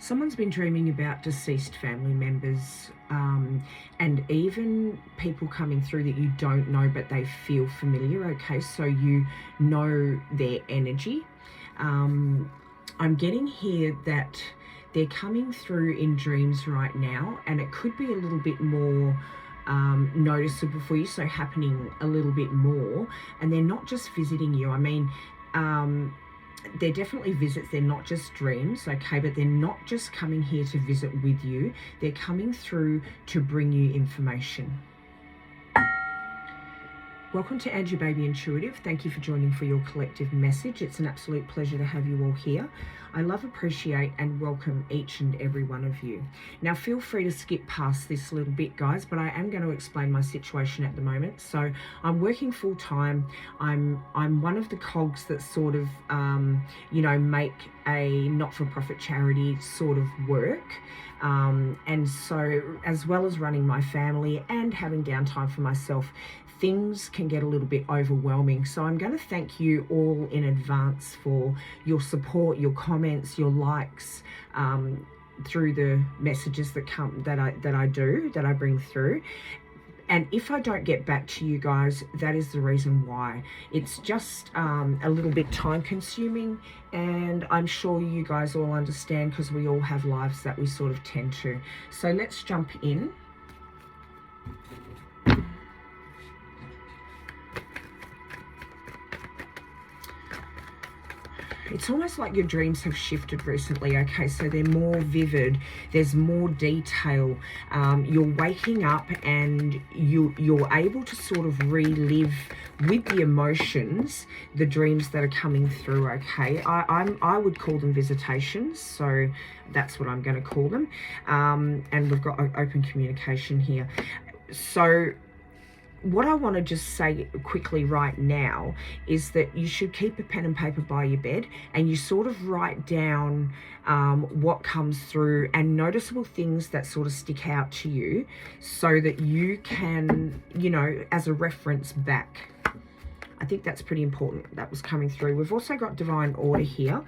Someone's been dreaming about deceased family members, and even people coming through that you don't know, but they feel familiar, okay? So you know their energy. I'm getting here that they're coming through in dreams right now, and it could be a little bit more noticeable for you, so happening a little bit more. And they're not just visiting you. I mean, they're definitely visits. They're not just dreams, okay? But they're not just coming here to visit with you. They're coming through to bring you information. Welcome to Angie Baby Intuitive. Thank you for joining for your collective message. It's an absolute pleasure to have you all here. I love, appreciate, and welcome each and every one of you. Now, feel free to skip past this little bit, guys, but I am going to explain my situation at the moment. So I'm working full time. I'm one of the cogs that sort of, make a not-for-profit charity sort of work. And so, as well as running my family and having downtime for myself, things can get a little bit overwhelming. So I'm going to thank you all in advance for your support, your comments, your likes, through the messages that I bring through. And if I don't get back to you guys, that is the reason why. It's just a little bit time consuming, and I'm sure you guys all understand because we all have lives that we sort of tend to. So let's jump in. It's almost like your dreams have shifted recently, okay? So they're more vivid, there's more detail. You're waking up and you're able to sort of relive with the emotions the dreams that are coming through, okay? I would call them visitations, so that's what I'm going to call them. And we've got open communication here. So what I want to just say quickly right now is that you should keep a pen and paper by your bed, and you sort of write down what comes through and noticeable things that sort of stick out to you, so that you can, as a reference back. I think that's pretty important. That was coming through. We've also got divine order here.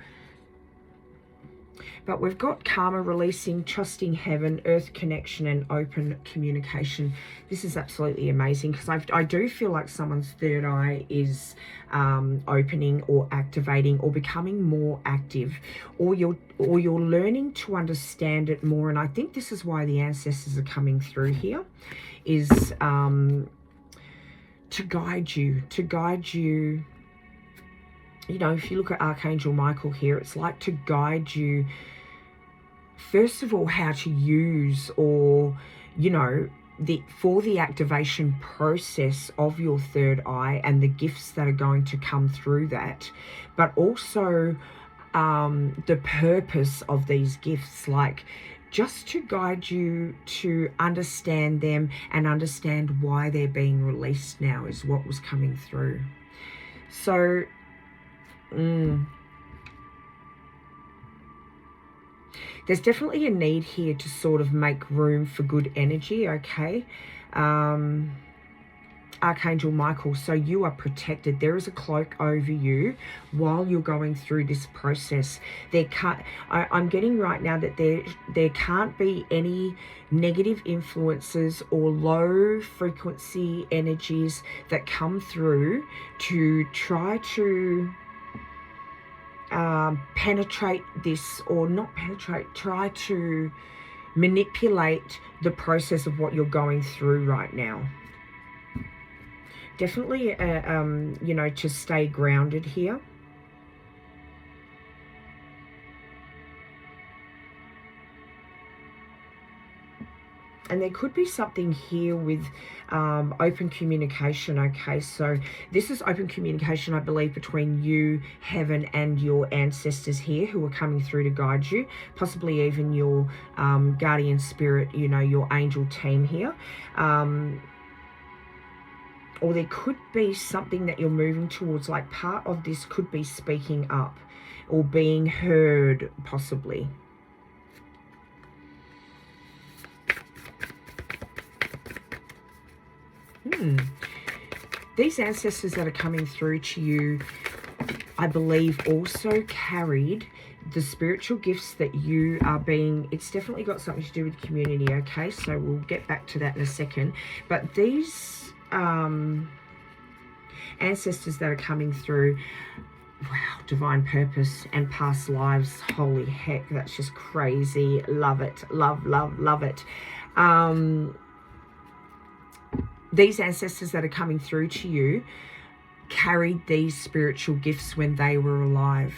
But we've got karma, releasing, trusting heaven, earth connection, and open communication. This is absolutely amazing, because I do feel like someone's third eye is opening or activating or becoming more active, or you're learning to understand it more. And I think this is why the ancestors are coming through here, is to guide you. If you look at Archangel Michael here, it's like to guide you, first of all, how to use, or, for the activation process of your third eye and the gifts that are going to come through that, but also the purpose of these gifts, like just to guide you to understand them and understand why they're being released now, is what was coming through. So there's definitely a need here to sort of make room for good energy, okay? Archangel Michael, so you are protected. There is a cloak over you while you're going through this process. I'm getting right now that there can't be any negative influences or low frequency energies that come through to try to penetrate this, or not penetrate, try to manipulate the process of what you're going through right now. Definitely, to stay grounded here. And there could be something here with open communication, okay? So this is open communication, I believe, between you, heaven, and your ancestors here who are coming through to guide you, possibly even your guardian spirit, your angel team here. Or there could be something that you're moving towards, like part of this could be speaking up or being heard, possibly. These ancestors that are coming through to you, I believe, also carried the spiritual gifts that you are being, it's definitely got something to do with community, okay? So we'll get back to that in a second. But these ancestors that are coming through, wow, divine purpose and past lives, holy heck, that's just crazy. Love it, love, love, love it. These ancestors that are coming through to you carried these spiritual gifts when they were alive,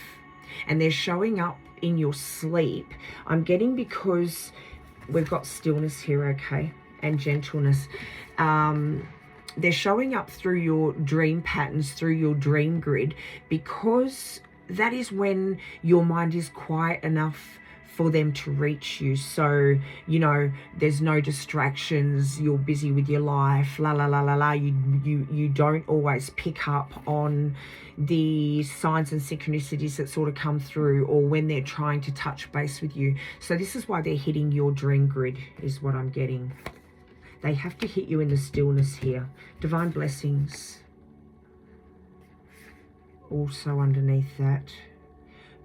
and they're showing up in your sleep. I'm getting, because we've got stillness here, okay, and gentleness. They're showing up through your dream patterns, through your dream grid, because that is when your mind is quiet enough for them to reach you. So, you know, there's no distractions, you're busy with your life, la la la la la. You don't always pick up on the signs and synchronicities that sort of come through, or when they're trying to touch base with you. So this is why they're hitting your dream grid, is what I'm getting. They have to hit you in the stillness here. Divine blessings. Also underneath that,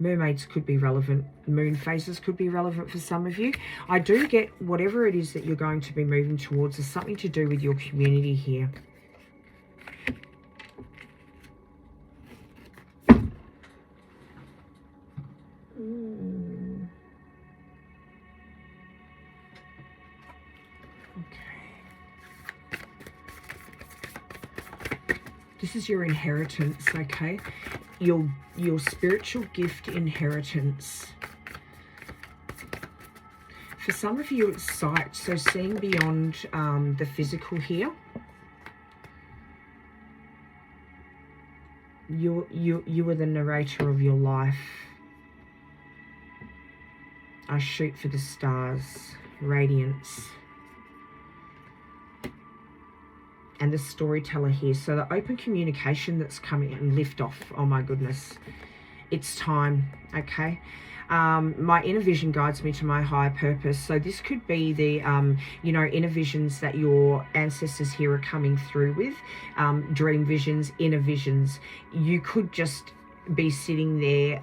mermaids could be relevant. Moon phases could be relevant for some of you. I do get whatever it is that you're going to be moving towards is something to do with your community here. This is your inheritance, okay? Your spiritual gift inheritance. For some of you, it's sight, so seeing beyond the physical here. You are the narrator of your life. I shoot for the stars, radiance. And the storyteller here. So the open communication that's coming, and lift off. Oh my goodness. It's time, okay? My inner vision guides me to my higher purpose. So this could be the, you know, inner visions that your ancestors here are coming through with. Dream visions, inner visions. You could just be sitting there,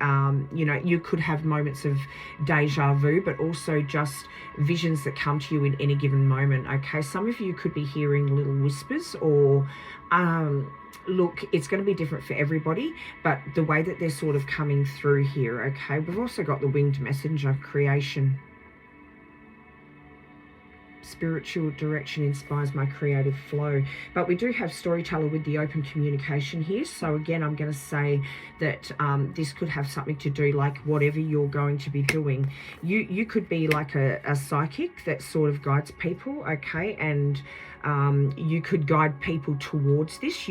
you know, you could have moments of deja vu, but also just visions that come to you in any given moment, okay? Some of you could be hearing little whispers, or look, it's going to be different for everybody, but the way that they're sort of coming through here, okay? We've also got the winged messenger, creation. Spiritual direction inspires my creative flow. But we do have storyteller with the open communication here. So again, I'm going to say that this could have something to do, like whatever you're going to be doing. You could be like a psychic that sort of guides people, okay? And you could guide people towards this.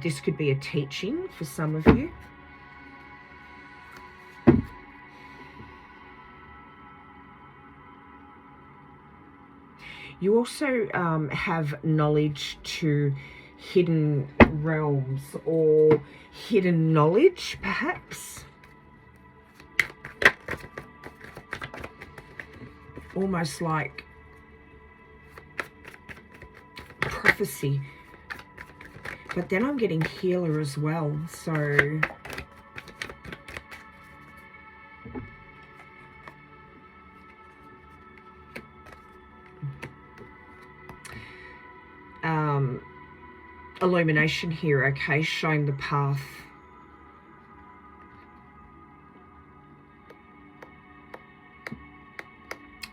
This could be a teaching for some of you. You also have knowledge to hidden realms, or hidden knowledge, perhaps. Almost like prophecy. But then I'm getting healer as well, so... illumination here, okay, showing the path.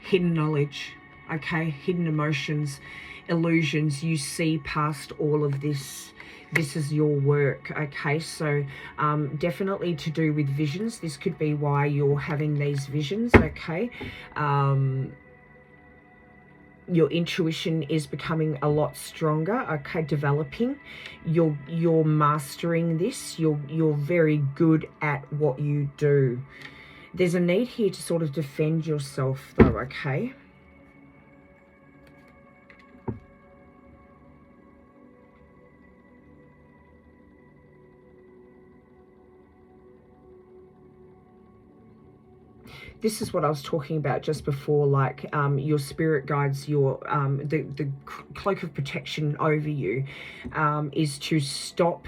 Hidden knowledge, okay, hidden emotions, illusions. You see past all of this. This is your work, okay? So definitely to do with visions. This could be why you're having these visions, okay? Your intuition is becoming a lot stronger, okay, developing. You're mastering this. You're very good at what you do. There's a need here to sort of defend yourself though, okay? This is what I was talking about just before, like your spirit guides, your the cloak of protection over you is to stop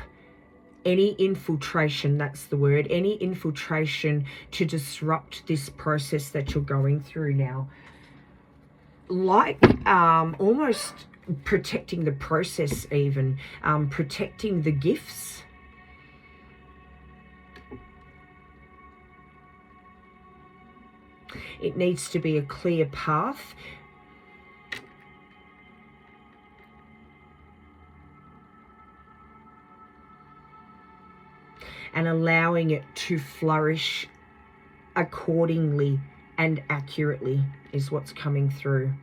any infiltration, that's the word, any infiltration to disrupt this process that you're going through now. Like almost protecting the process, even protecting the gifts. It needs to be a clear path. And allowing it to flourish accordingly and accurately is what's coming through.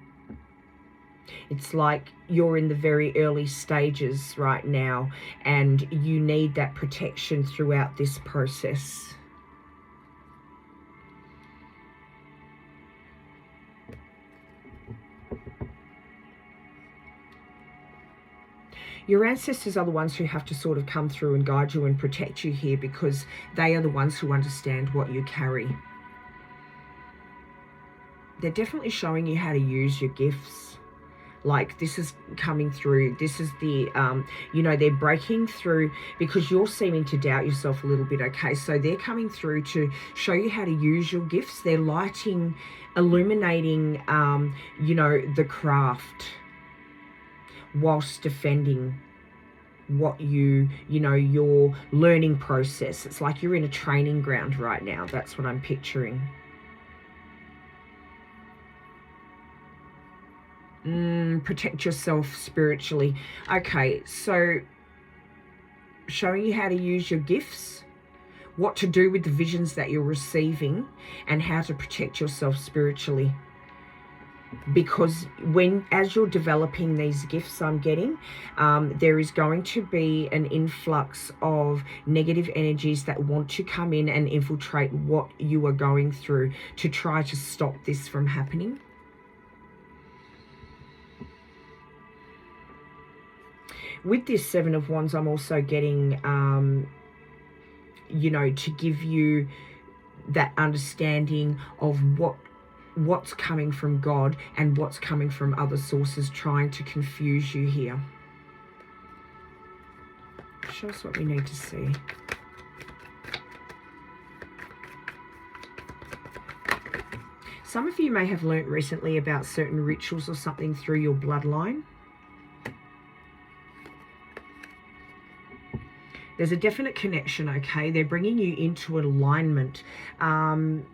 It's like you're in the very early stages right now, and you need that protection throughout this process. Your ancestors are the ones who have to sort of come through and guide you and protect you here, because they are the ones who understand what you carry. They're definitely showing you how to use your gifts. Like, this is coming through. This is the, you know, they're breaking through because you're seeming to doubt yourself a little bit, okay? So they're coming through to show you how to use your gifts. They're lighting, illuminating, you know, the craft, whilst defending what you know, your learning process. It's like you're in a training ground right now. That's what I'm picturing. Protect yourself spiritually. Okay, so showing you how to use your gifts, what to do with the visions that you're receiving, and how to protect yourself spiritually. Because as you're developing these gifts, I'm getting, there is going to be an influx of negative energies that want to come in and infiltrate what you are going through to try to stop this from happening. With this Seven of Wands, I'm also getting, you know, to give you that understanding of what's coming from God and what's coming from other sources trying to confuse you here. Show us what we need to see. Some of you may have learnt recently about certain rituals or something through your bloodline. There's a definite connection, okay? They're bringing you into alignment. And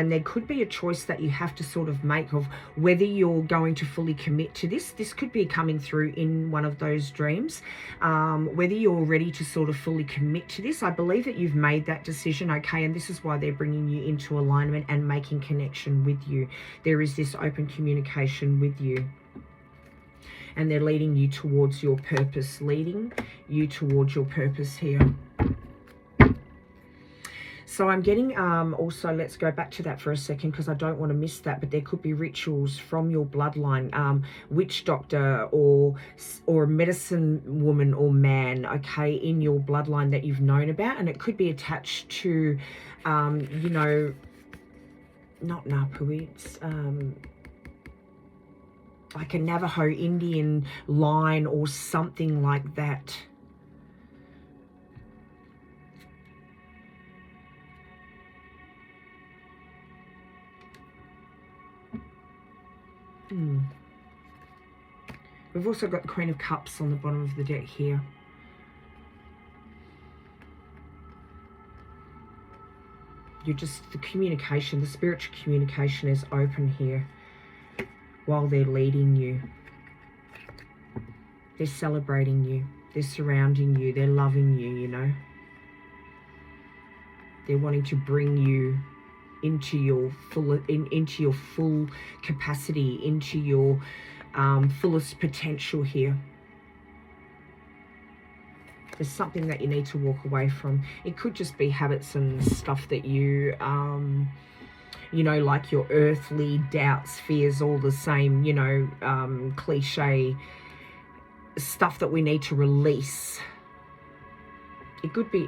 there could be a choice that you have to sort of make of whether you're going to fully commit to this. This could be coming through in one of those dreams, whether you're ready to sort of fully commit to this. I believe that you've made that decision, okay? And this is why they're bringing you into alignment and making connection with you. There is this open communication with you. And they're leading you towards your purpose, leading you towards your purpose here. So I'm getting, also, let's go back to that for a second because I don't want to miss that, but there could be rituals from your bloodline, witch doctor or a medicine woman or man, okay, in your bloodline that you've known about. And it could be attached to, you know, not Napui, it's like a Navajo Indian line or something like that. We've also got the Queen of Cups on the bottom of the deck here. You're just, the communication, the spiritual communication is open here while they're leading you. They're celebrating you. They're surrounding you. They're loving you, you know. They're wanting to bring you into your full capacity, into your fullest potential here. There's something that you need to walk away from. It could just be habits and stuff that you, you know, like your earthly doubts, fears, all the same, you know, cliche stuff that we need to release. It could be,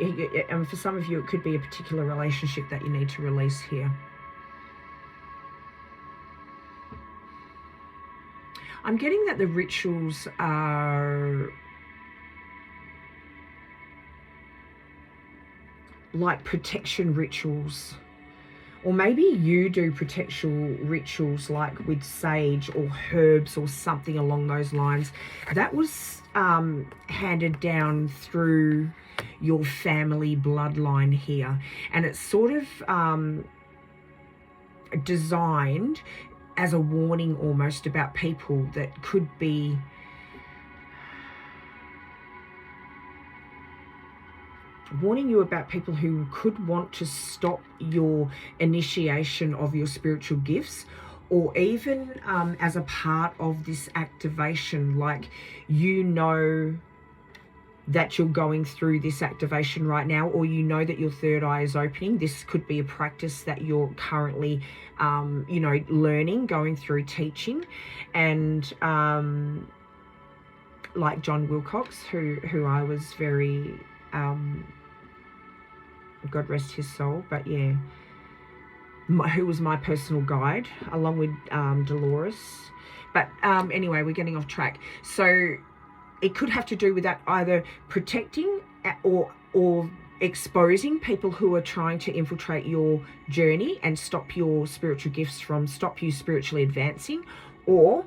and for some of you, it could be a particular relationship that you need to release here. I'm getting that the rituals are like protection rituals. Or maybe you do protection rituals like with sage or herbs or something along those lines. That was handed down through your family bloodline here. And it's sort of designed as a warning almost about people that could be warning you about people who could want to stop your initiation of your spiritual gifts, or even as a part of this activation, like you know that you're going through this activation right now, or you know that your third eye is opening. This could be a practice that you're currently you know, learning, going through teaching. And like John Wilcox, who I was very God rest his soul, but yeah, who was my personal guide, along with Dolores. But anyway, we're getting off track. So it could have to do with that, either protecting or exposing people who are trying to infiltrate your journey and stop your spiritual gifts stop you spiritually advancing, or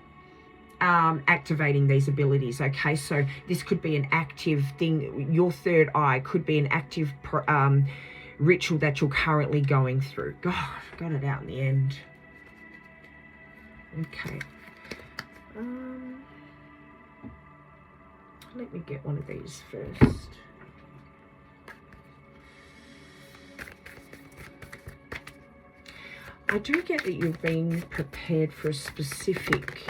activating these abilities. Okay, so this could be an active thing. Your third eye could be an active ritual that you're currently going through. God, got it out in the end. Okay. Let me get one of these first. I do get that you've been prepared for a specific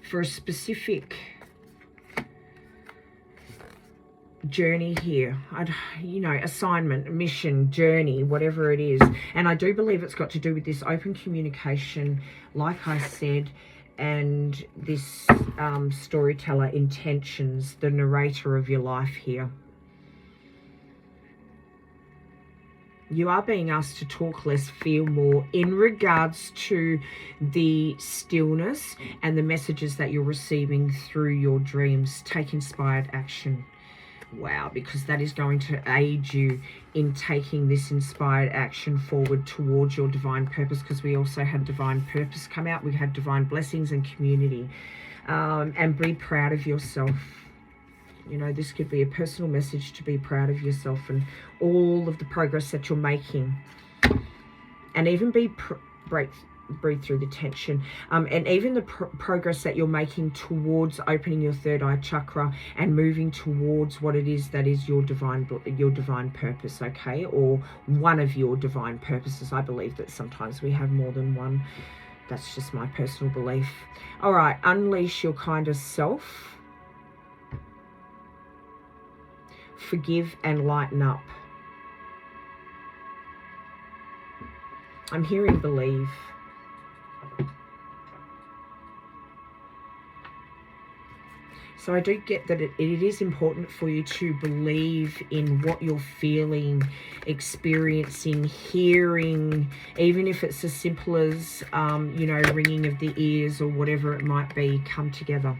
for a specific journey here, you know, assignment, mission, journey, whatever it is. And I do believe it's got to do with this open communication, like I said, and this storyteller intentions, the narrator of your life here. You are being asked to talk less, feel more, in regards to the stillness and the messages that you're receiving through your dreams. Take inspired action. Wow, because that is going to aid you in taking this inspired action forward towards your divine purpose, because we also had divine purpose come out. We had divine blessings and community. And be proud of yourself. You know, this could be a personal message to be proud of yourself and all of the progress that you're making. And even breathe through the tension. And even the progress that you're making towards opening your third eye chakra and moving towards what it is that is your divine purpose, okay? Or one of your divine purposes. I believe that sometimes we have more than one. That's just my personal belief. All right, unleash your kinder self. Forgive and lighten up. I'm hearing believe. So I do get that it is important for you to believe in what you're feeling, experiencing, hearing, even if it's as simple as, you know, ringing of the ears or whatever it might be, come together.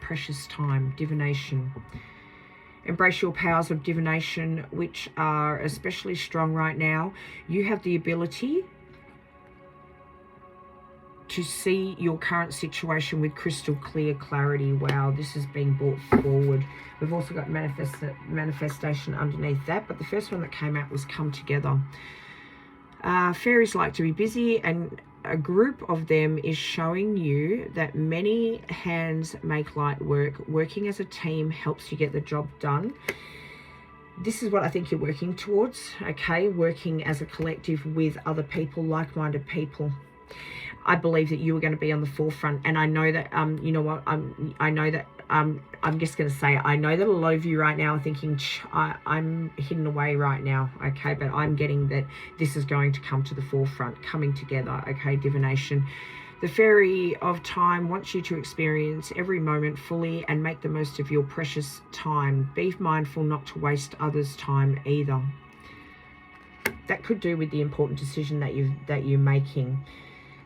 Precious time, divination. Embrace your powers of divination, which are especially strong right now. You have the ability to see your current situation with crystal clear clarity. Wow, this is being brought forward. We've also got manifestation underneath that, but the first one that came out was come together. Fairies like to be busy, and a group of them is showing you that many hands make light work. Working as a team helps you get the job done. This is what I think you're working towards, okay? Working as a collective with other people, like-minded people. I believe that you are going to be on the forefront, and I know that you know what, I'm just going to say it. I know that a lot of you right now are thinking, I'm hidden away right now, okay? But I'm getting that this is going to come to the forefront, coming together, okay? Divination. The Fairy of Time wants you to experience every moment fully and make the most of your precious time. Be mindful not to waste others' time either. That could do with the important decision that you're making.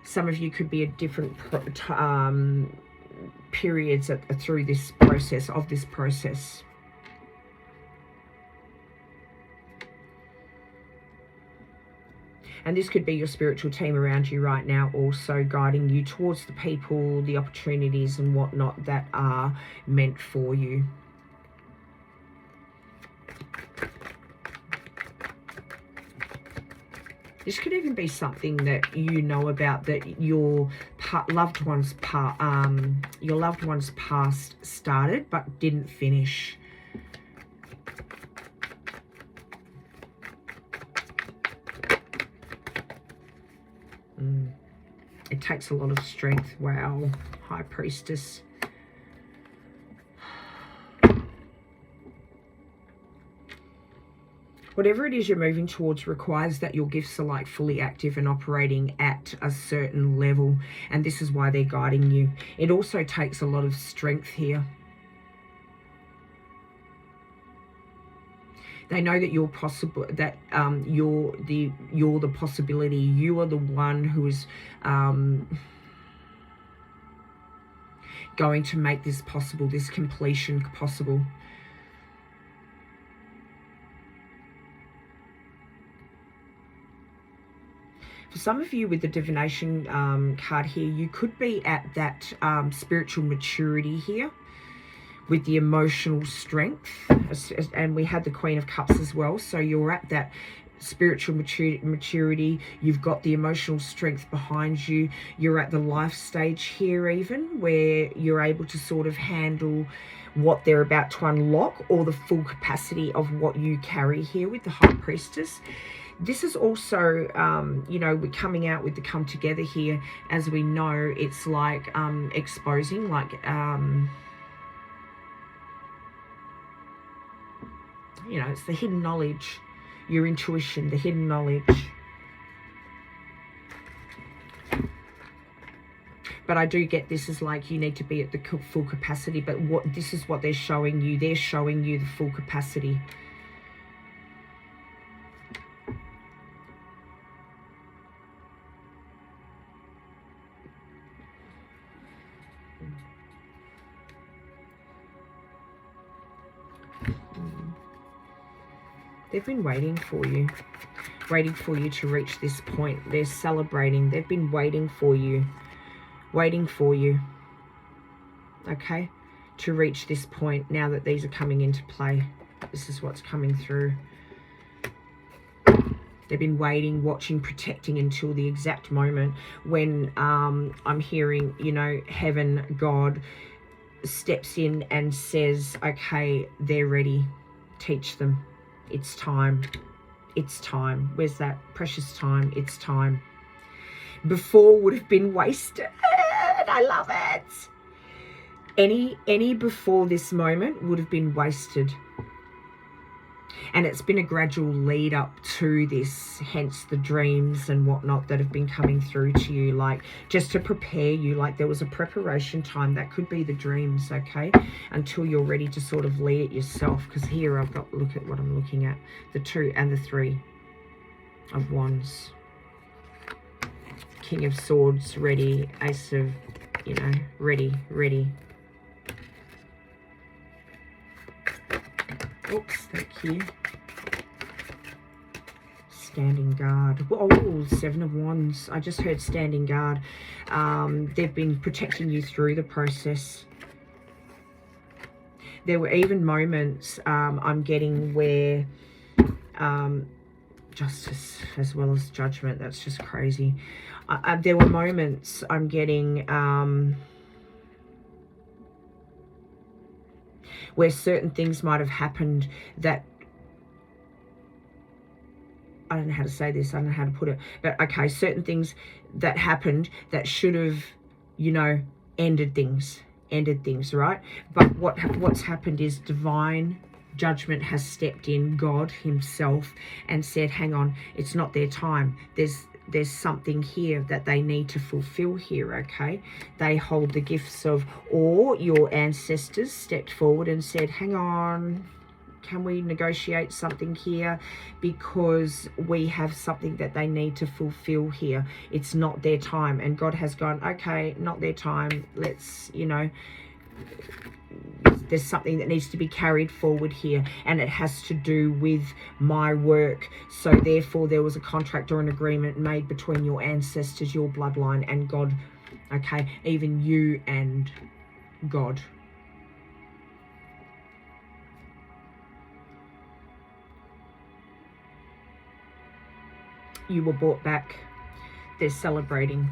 Some of you could be a different periods through this process, And this could be your spiritual team around you right now, also guiding you towards the people, the opportunities and whatnot that are meant for you. This could even be something that you know about, that your loved one's past started but didn't finish. It takes a lot of strength. Wow, High Priestess. Whatever it is you're moving towards requires that your gifts are like fully active and operating at a certain level. And this is why they're guiding you. It also takes a lot of strength here. They know that you're possible, that you're the possibility. You are the one who is going to make this possible, this completion possible. For some of you with the divination card here, you could be at that spiritual maturity here, with the emotional strength, and we had the Queen of Cups as well. So you're at that spiritual maturity. You've got the emotional strength behind you. You're at the life stage here even, where you're able to sort of handle what they're about to unlock, or the full capacity of what you carry here with the High Priestess. This is also, you know, we're coming out with the come together here. As we know, it's like exposing, like... you know, it's the hidden knowledge, your intuition, the hidden knowledge. But I do get this is like you need to be at the full capacity. But this is what they're showing you. They're showing you the full capacity. They've been waiting for you to reach this point. They're celebrating. They've been waiting for you, okay, to reach this point. Now that these are coming into play, this is what's coming through. They've been waiting, watching, protecting until the exact moment when I'm hearing, you know, heaven, God steps in and says, okay, they're ready. Teach them. It's time. It's time. Where's that precious time? It's time. Before would have been wasted. I love it. Any before this moment would have been wasted. And it's been a gradual lead up to this, hence the dreams and whatnot that have been coming through to you, like just to prepare you. Like there was a preparation time. That could be the dreams, okay, until you're ready to sort of lead it yourself. Because here I've got, look at what I'm looking at, the 2 and the 3 of Wands, King of Swords, ready, Ace of, you know, ready. Oops, thank you. Standing guard. Oh, 7 of Wands. I just heard standing guard. They've been protecting you through the process. There were even moments I'm getting where justice as well as judgment. That's just crazy. There were moments I'm getting where certain things might have happened that, I don't know how to say this, I don't know how to put it, but okay, certain things that happened that should have, you know, ended things, right? But what's happened is divine judgment has stepped in, God himself, and said, hang on, it's not their time. There's something here that they need to fulfill here, okay? They hold the gifts of, or your ancestors stepped forward and said, hang on, Can we negotiate something here? Because we have something that they need to fulfill here. It's not their time. And God has gone, okay, not their time. Let's, you know, there's something that needs to be carried forward here, and it has to do with my work. So therefore there was a contract or an agreement made between your ancestors, your bloodline, and God. Okay, even you and God. You were brought back. They're celebrating.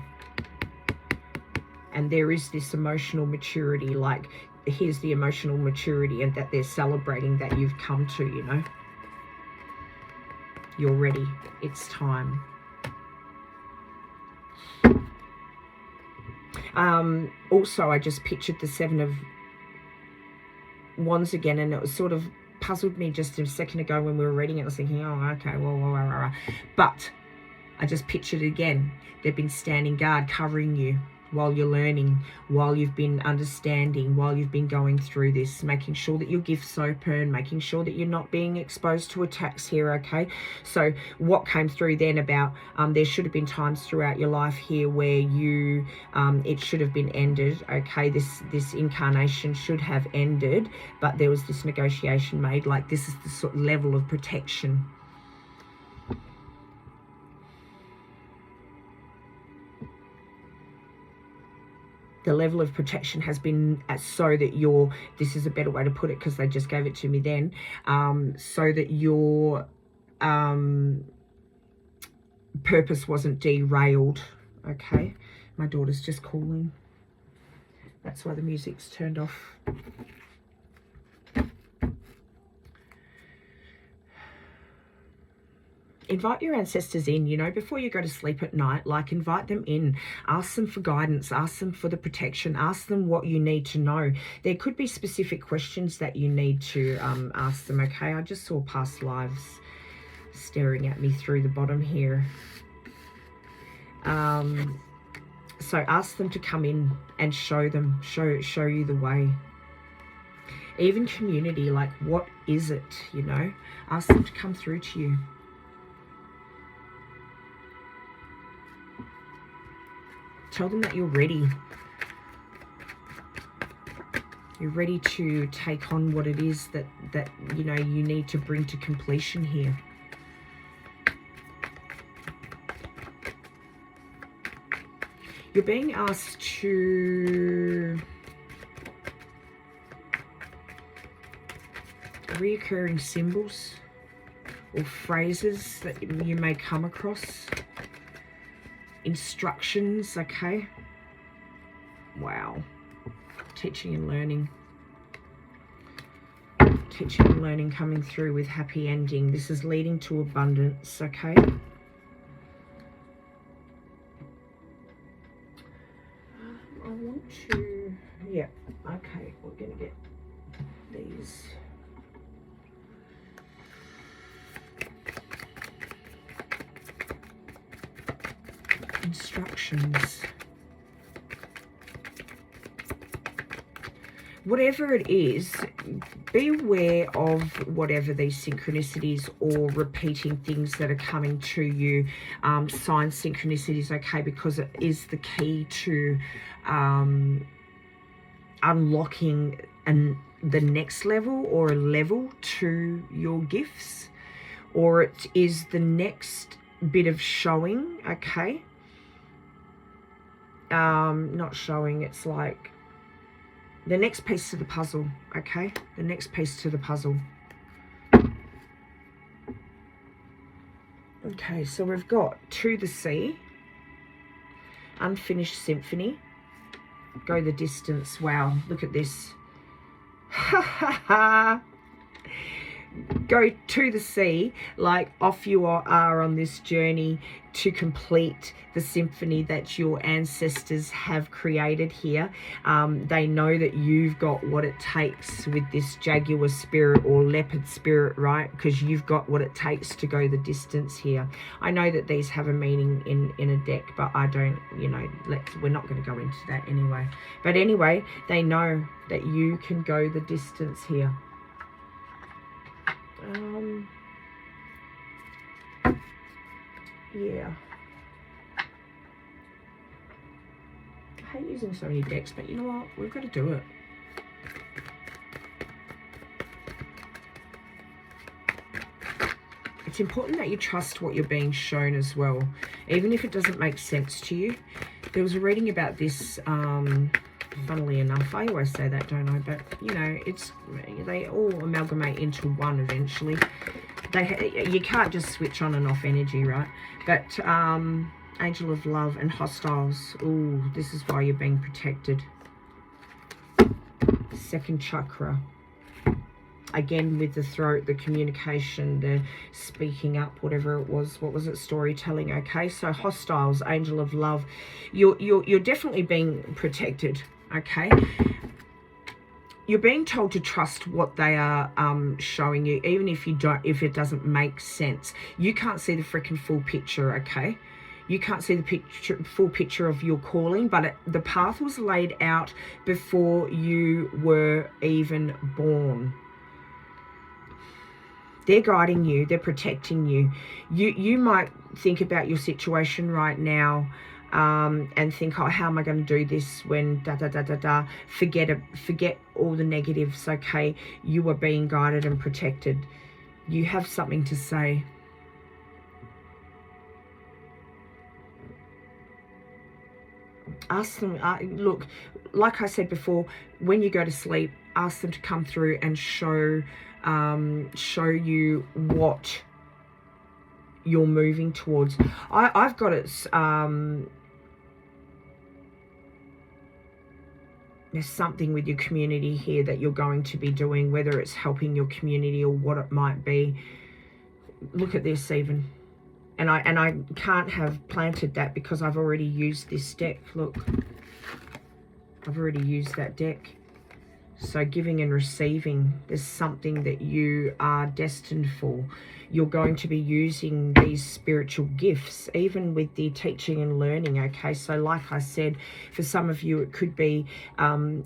And there is this emotional maturity, like here's the emotional maturity, and that they're celebrating that you've come to, you know. You're ready. It's time. Also, I just pictured the Seven of Wands again, and it was sort of puzzled me just a second ago when we were reading it. I was thinking, oh, okay, well. But I just pictured it again. They've been standing guard, covering you while you're learning, while you've been understanding, while you've been going through this, making sure that your gifts open, making sure that you're not being exposed to attacks here, okay? So what came through then about there should have been times throughout your life here where you, it should have been ended, okay? This incarnation should have ended, but there was this negotiation made, like this is the sort of level of protection. The level of protection has been so that your, this is a better way to put it because they just gave it to me then, so that your purpose wasn't derailed, okay? My daughter's just calling. That's why the music's turned off. Invite your ancestors in, you know, before you go to sleep at night. Like, invite them in, ask them for guidance, ask them for the protection, ask them what you need to know. There could be specific questions that you need to ask them, okay? I just saw past lives staring at me through the bottom here. So ask them to come in and show them, show you the way. Even community, like what is it, you know? Ask them to come through to you. Tell them that you're ready. You're ready to take on what it is that you know you need to bring to completion here. You're being asked to reoccurring symbols or phrases that you may come across. Instructions, okay? Wow. Teaching and learning. Teaching and learning coming through with happy ending. This is leading to abundance, okay? I want to, yeah, okay, we're going to get these. Instructions. Whatever it is, be aware of whatever these synchronicities or repeating things that are coming to you. Sign synchronicities, okay, because it is the key to unlocking the next level or a level to your gifts, or it is the next bit of showing, okay? Not showing, it's like the next piece to the puzzle, okay? The next piece to the puzzle. Okay, so we've got To the Sea, Unfinished Symphony, Go the Distance. Wow, look at this. Ha ha ha. Go to the sea, like off you are on this journey to complete the symphony that your ancestors have created here. They know that you've got what it takes with this jaguar spirit or leopard spirit, right? Because you've got what it takes to go the distance here. I know that these have a meaning in a deck, but I don't, you know, we're not going to go into that anyway. But anyway, they know that you can go the distance here. Yeah. I hate using so many decks, but you know what? We've got to do it. It's important that you trust what you're being shown as well, even if it doesn't make sense to you. There was a reading about this, funnily enough. I always say that, don't I? But, you know, they all amalgamate into one eventually. You can't just switch on and off energy, right? But Angel of Love and Hostiles. Ooh, this is why you're being protected. Second chakra. Again, with the throat, the communication, the speaking up, whatever it was. What was it? Storytelling. Okay, so Hostiles, Angel of Love. You're definitely being protected. Okay, you're being told to trust what they are showing you, even if you don't, if it doesn't make sense. You can't see the freaking full picture. Okay, you can't see the full picture of your calling, but the path was laid out before you were even born. They're guiding you. They're protecting you. You might think about your situation right now and think, oh, how am I going to do this when da-da-da-da-da. Forget all the negatives, okay? You are being guided and protected. You have something to say. Ask them, look, like I said before, when you go to sleep, ask them to come through and show you what you're moving towards. I've got it, there's something with your community here that you're going to be doing, whether it's helping your community or what it might be. Look at this even. And I can't have planted that because I've already used this deck. Look, I've already used that deck. So giving and receiving, there's something that you are destined for. You're going to be using these spiritual gifts, even with the teaching and learning, okay? So like I said, for some of you, it could be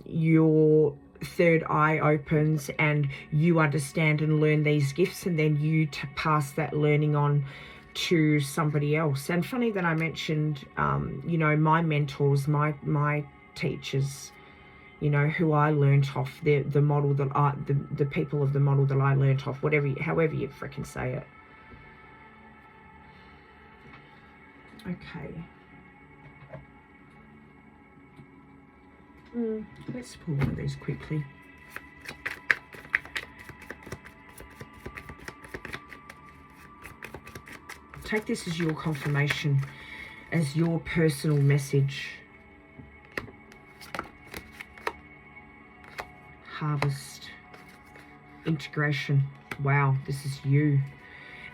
your third eye opens and you understand and learn these gifts, and then you pass that learning on to somebody else. And funny that I mentioned, you know, my mentors, my teachers, you know, who I learnt off, the model that the people of the model that I learnt off, however you freaking say it. Okay. Let's pull one of these quickly. Take this as your confirmation, as your personal message. Harvest, integration. Wow, this is you.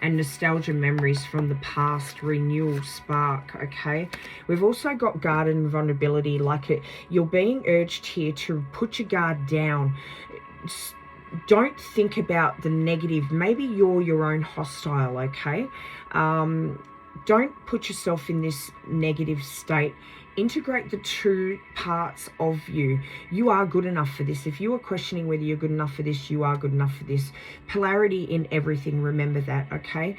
And nostalgia, memories from the past, renewal, spark. Okay, we've also got guard and vulnerability. Like you're being urged here to put your guard down. Don't think about the negative. Maybe you're your own hostile. Okay, don't put yourself in this negative state. Integrate the two parts of you. You are good enough for this. If you are questioning whether you're good enough for this, you are good enough for this. Polarity in everything. Remember that, okay?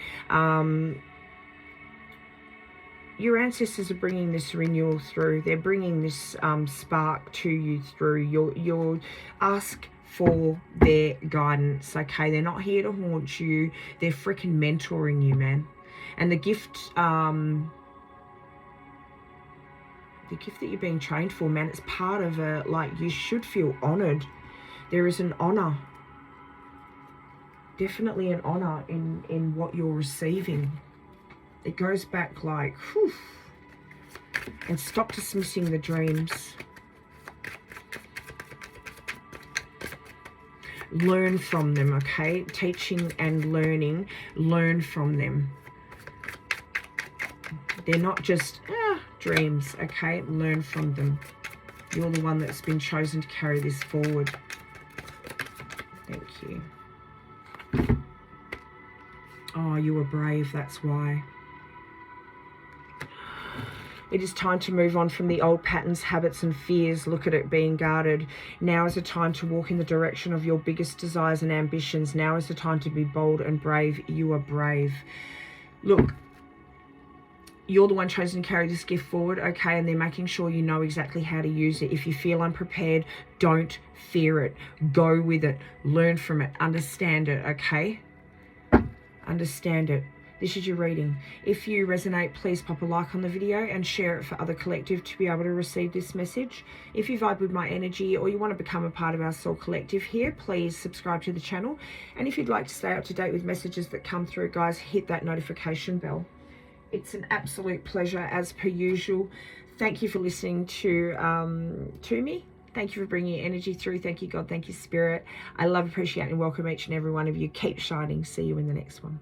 Your ancestors are bringing this renewal through. They're bringing this spark to you through. You'll ask for their guidance, okay? They're not here to haunt you. They're freaking mentoring you, man. And the gift that you're being trained for, man, it's part of a, like, you should feel honored. There is an honor, definitely an honor in what you're receiving. It goes back like, whew. And stop dismissing the dreams. Learn from them, okay? Teaching and learning, learn from them. They're not just dreams, okay? Learn from them. You're the one that's been chosen to carry this forward. Thank you. Oh, you were brave, that's why. It is time to move on from the old patterns, habits, and fears. Look at it being guarded. Now is the time to walk in the direction of your biggest desires and ambitions. Now is the time to be bold and brave. You are brave. Look, you're the one chosen to carry this gift forward, okay? And they're making sure you know exactly how to use it. If you feel unprepared, don't fear it. Go with it. Learn from it. Understand it, okay? Understand it. This is your reading. If you resonate, please pop a like on the video and share it for other collective to be able to receive this message. If you vibe with my energy or you want to become a part of our soul collective here, please subscribe to the channel. And if you'd like to stay up to date with messages that come through, guys, hit that notification bell. It's an absolute pleasure as per usual. Thank you for listening to me. Thank you for bringing your energy through. Thank you, God. Thank you, Spirit. I love, appreciate, and welcome each and every one of you. Keep shining. See you in the next one.